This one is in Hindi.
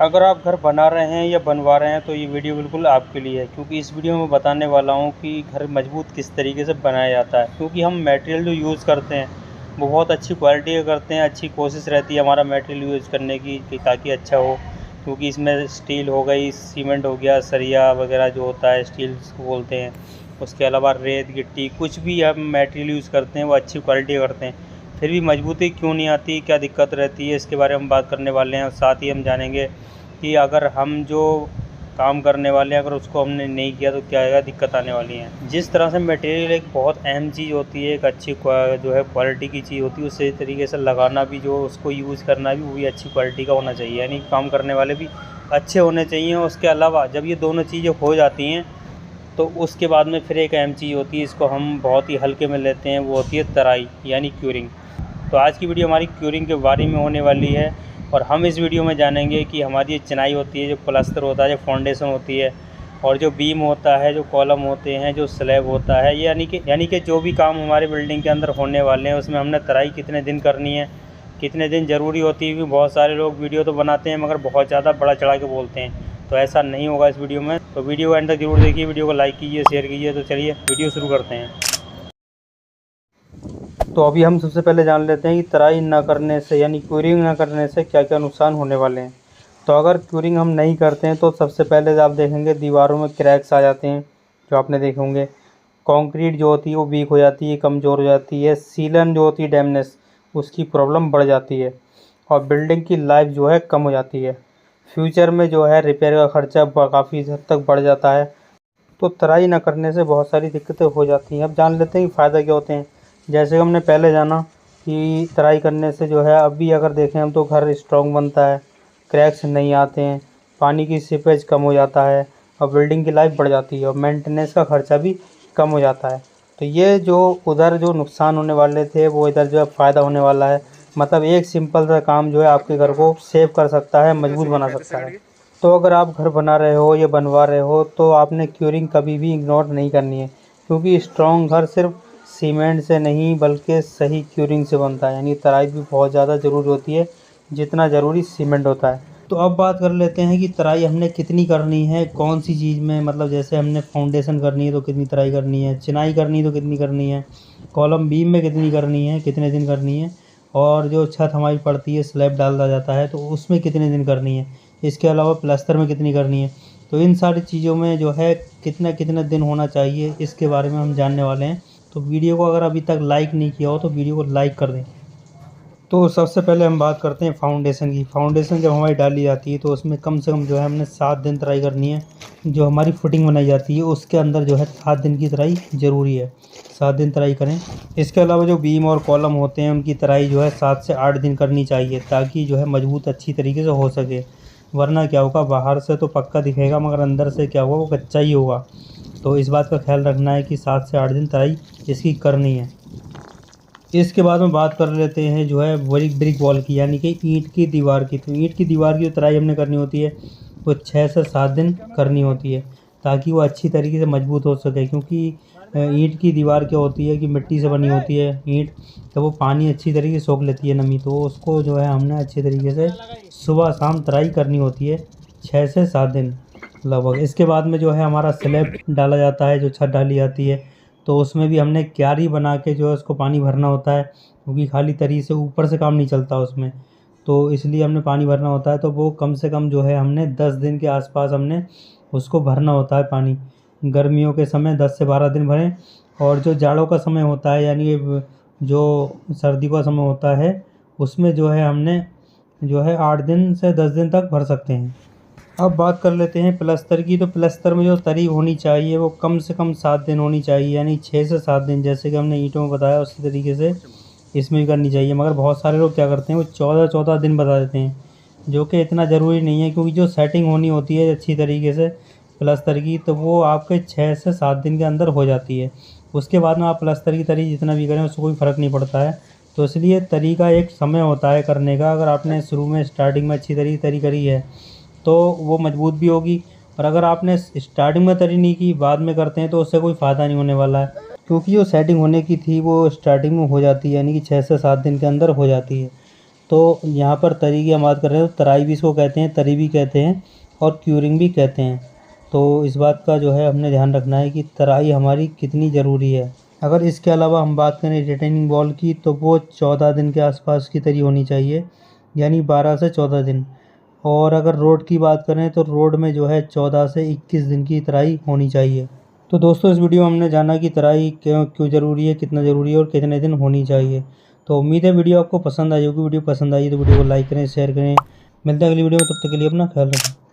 अगर आप घर बना रहे हैं या बनवा रहे हैं तो ये वीडियो बिल्कुल आपके लिए है, क्योंकि इस वीडियो में बताने वाला हूँ कि घर मजबूत किस तरीके से बनाया जाता है। क्योंकि हम मटेरियल जो यूज़ करते हैं वो बहुत अच्छी क्वालिटी का करते हैं, अच्छी कोशिश रहती है हमारा मटेरियल यूज़ करने की कि ताकि अच्छा हो। क्योंकि इसमें स्टील हो गई, सीमेंट हो गया, सरिया वगैरह जो होता है स्टील बोलते हैं, उसके अलावा रेत गिट्टी कुछ भी हम मटेरियल यूज़ करते हैं वो अच्छी क्वालिटी का करते हैं। फिर भी मजबूती क्यों नहीं आती, क्या दिक्कत रहती है, इसके बारे में बात करने वाले हैं। और साथ ही हम जानेंगे कि अगर हम जो काम करने वाले हैं अगर उसको हमने नहीं किया तो क्या दिक्कत आने वाली है। जिस तरह से मटेरियल एक बहुत अहम चीज़ होती है, एक अच्छी जो है क्वालिटी की चीज़ होती है, उसी तरीके से लगाना भी, जो उसको यूज़ करना भी, वो भी अच्छी क्वालिटी का होना चाहिए। यानी काम करने वाले भी अच्छे होने चाहिए। उसके अलावा जब ये दोनों चीज़ें हो जाती हैं तो उसके बाद में फिर एक अहम चीज़ होती है, इसको हम बहुत ही हल्के में लेते हैं, वो होती है तराई यानी क्यूरिंग। तो आज की वीडियो हमारी क्यूरिंग के बारे में होने वाली है। और हम इस वीडियो में जानेंगे कि हमारी ये चिनाई होती है, जो प्लास्टर होता है, जो फाउंडेशन होती है, और जो बीम होता है, जो कॉलम होते हैं, जो स्लैब होता है, यानी कि जो भी काम हमारे बिल्डिंग के अंदर होने वाले हैं उसमें हमने तराई कितने दिन करनी है, कितने दिन ज़रूरी होती है। क्योंकि बहुत सारे लोग वीडियो तो बनाते हैं मगर बहुत ज़्यादा बड़ा चढ़ा के बोलते हैं, तो ऐसा नहीं होगा इस वीडियो में। तो वीडियो को एंड तक जरूर देखिए, वीडियो को लाइक कीजिए, शेयर कीजिए। तो चलिए वीडियो शुरू करते हैं। तो अभी हम सबसे पहले जान लेते हैं कि तराई ना करने से यानी क्यूरिंग ना करने से क्या क्या नुकसान होने वाले हैं। तो अगर क्यूरिंग हम नहीं करते हैं तो सबसे पहले आप देखेंगे दीवारों में क्रैक्स आ जाते हैं, जो आपने देखे होंगे। कंक्रीट जो होती है वो वीक हो जाती है, कमज़ोर हो जाती है। सीलन जो होती है डैमेज, उसकी प्रॉब्लम बढ़ जाती है। और बिल्डिंग की लाइफ जो है कम हो जाती है। फ्यूचर में जो है रिपेयर का खर्चा काफ़ी हद तक बढ़ जाता है। तो तराई ना करने से बहुत सारी दिक्कतें हो जाती हैं। अब जान लेते हैं कि फ़ायदा क्या होते हैं। जैसे हमने पहले जाना कि तराई करने से जो है, अभी अगर देखें हम तो घर स्ट्रॉन्ग बनता है, क्रैक्स नहीं आते हैं, पानी की सीपेज कम हो जाता है, और बिल्डिंग की लाइफ बढ़ जाती है, और मेंटेनेंस का खर्चा भी कम हो जाता है। तो ये जो उधर जो नुकसान होने वाले थे वो इधर जो है फ़ायदा होने वाला है। मतलब एक सिंपल सा काम जो है आपके घर को सेव कर सकता है, मजबूत बना सकता है। तो अगर आप घर बना रहे हो या बनवा रहे हो तो आपने क्यूरिंग कभी भी इग्नोर नहीं करनी है। क्योंकि स्ट्रॉन्ग घर सिर्फ सीमेंट से नहीं बल्कि सही क्यूरिंग से बनता है। यानी तराई भी बहुत ज़्यादा ज़रूरी होती है, जितना ज़रूरी सीमेंट होता है। तो अब बात कर लेते हैं कि तराई हमने कितनी करनी है, कौन सी चीज़ में। मतलब जैसे हमने फाउंडेशन करनी है तो कितनी तराई करनी है, चिनाई करनी है तो कितनी करनी है, कॉलम बीम में कितनी करनी है, कितने दिन करनी है, और जो छत हमारी पड़ती है, स्लैब डाला जाता है तो उसमें कितने दिन करनी है, इसके अलावा प्लास्टर में कितनी करनी है। तो इन सारी चीज़ों में जो है कितना कितना दिन होना चाहिए, इसके बारे में हम जानने वाले हैं। तो वीडियो को अगर अभी तक लाइक नहीं किया हो तो वीडियो को लाइक कर दें। तो सबसे पहले हम बात करते हैं फाउंडेशन की। फाउंडेशन जब हमारी डाली जाती है तो उसमें कम से कम जो है हमने 7 दिन तराई करनी है। जो हमारी फुटिंग बनाई जाती है उसके अंदर जो है 7 दिन की तराई ज़रूरी है, 7 दिन तराई करें। इसके अलावा जो बीम और कॉलम होते हैं उनकी तराई जो है 7 से 8 दिन करनी चाहिए, ताकि जो है मजबूत अच्छी तरीके से हो सके। वरना क्या होगा, बाहर से तो पक्का दिखेगा मगर अंदर से क्या होगा, वो कच्चा ही होगा। तो इस बात का ख्याल रखना है कि 7 से 8 दिन तराई इसकी करनी है। इसके बाद में बात कर लेते हैं जो है ब्रिक वॉल की, यानी कि ईंट की दीवार की। तो ईंट की दीवार की तराई हमने करनी होती है वो 6 से 7 दिन करनी होती है, ताकि वो अच्छी तरीके से मजबूत हो सके। क्योंकि ईंट की दीवार क्या होती है कि मिट्टी से बनी होती है ईंट, तो वो पानी अच्छी तरीके से सोख लेती है, नमी। तो उसको जो है हमने अच्छी तरीके से सुबह शाम तराई करनी होती है 6 से 7 दिन लगभग। इसके बाद में जो है हमारा स्लैब डाला जाता है, जो छत डाली जाती है, तो उसमें भी हमने क्यारी बना के जो है उसको पानी भरना होता है। क्योंकि खाली तरी से ऊपर से काम नहीं चलता उसमें, तो इसलिए हमने पानी भरना होता है। तो वो कम से कम जो है हमने 10 दिन के आसपास हमने उसको भरना होता है पानी। गर्मियों के समय 10 से 12 दिन भरें, और जो जाड़ों का समय होता है यानी जो सर्दी का समय होता है उसमें जो है हमने जो है 8 दिन से 10 दिन तक भर सकते हैं। अब बात कर लेते हैं प्लस्तर की। तो प्लस्तर में जो तरी होनी चाहिए वो कम से कम 7 दिन होनी चाहिए, यानी 6 से 7 दिन। जैसे कि हमने ईंटों में बताया उसी तरीके से इसमें भी करनी चाहिए। मगर बहुत सारे लोग क्या करते हैं, वो 14-14 दिन बता देते हैं, जो कि इतना ज़रूरी नहीं है। क्योंकि जो सेटिंग होनी होती है अच्छी तरीके से प्लस्तर की, तो वो आपके 6 से 7 दिन के अंदर हो जाती है। उसके बाद में आप प्लस्तर की तरी जितना भी करें उससे कोई फ़र्क नहीं पड़ता है। तो इसलिए तरी का एक समय होता है करने का। अगर आपने शुरू में स्टार्टिंग में अच्छी तरी करी है तो वो मजबूत भी होगी। और अगर आपने स्टार्टिंग में तरी नहीं की, बाद में करते हैं, तो उससे कोई फ़ायदा नहीं होने वाला है। क्योंकि जो सेटिंग होने की थी वो स्टार्टिंग में हो जाती है, यानी कि 6 से 7 दिन के अंदर हो जाती है। तो यहाँ पर तरी की हम बात कर रहे हैं तो तराई भी इसको कहते हैं, तरी भी कहते हैं और क्यूरिंग भी कहते हैं। तो इस बात का जो है हमने ध्यान रखना है कि तराई हमारी कितनी ज़रूरी है। अगर इसके अलावा हम बात करें रिटेनिंग वॉल की, तो वो 14 दिन के आसपास की तरी होनी चाहिए, यानी 12 से 14 दिन। और अगर रोड की बात करें तो रोड में जो है 14 से 21 दिन की तराई होनी चाहिए। तो दोस्तों इस वीडियो में हमने जाना कि तराई क्यों ज़रूरी है, कितना ज़रूरी है और कितने दिन होनी चाहिए। तो उम्मीद है वीडियो आपको पसंद आई होगी। वीडियो पसंद आई तो वीडियो को लाइक करें, शेयर करें। मिलते हैं अगली वीडियो में, तब तक के लिए अपना ख्याल रखें।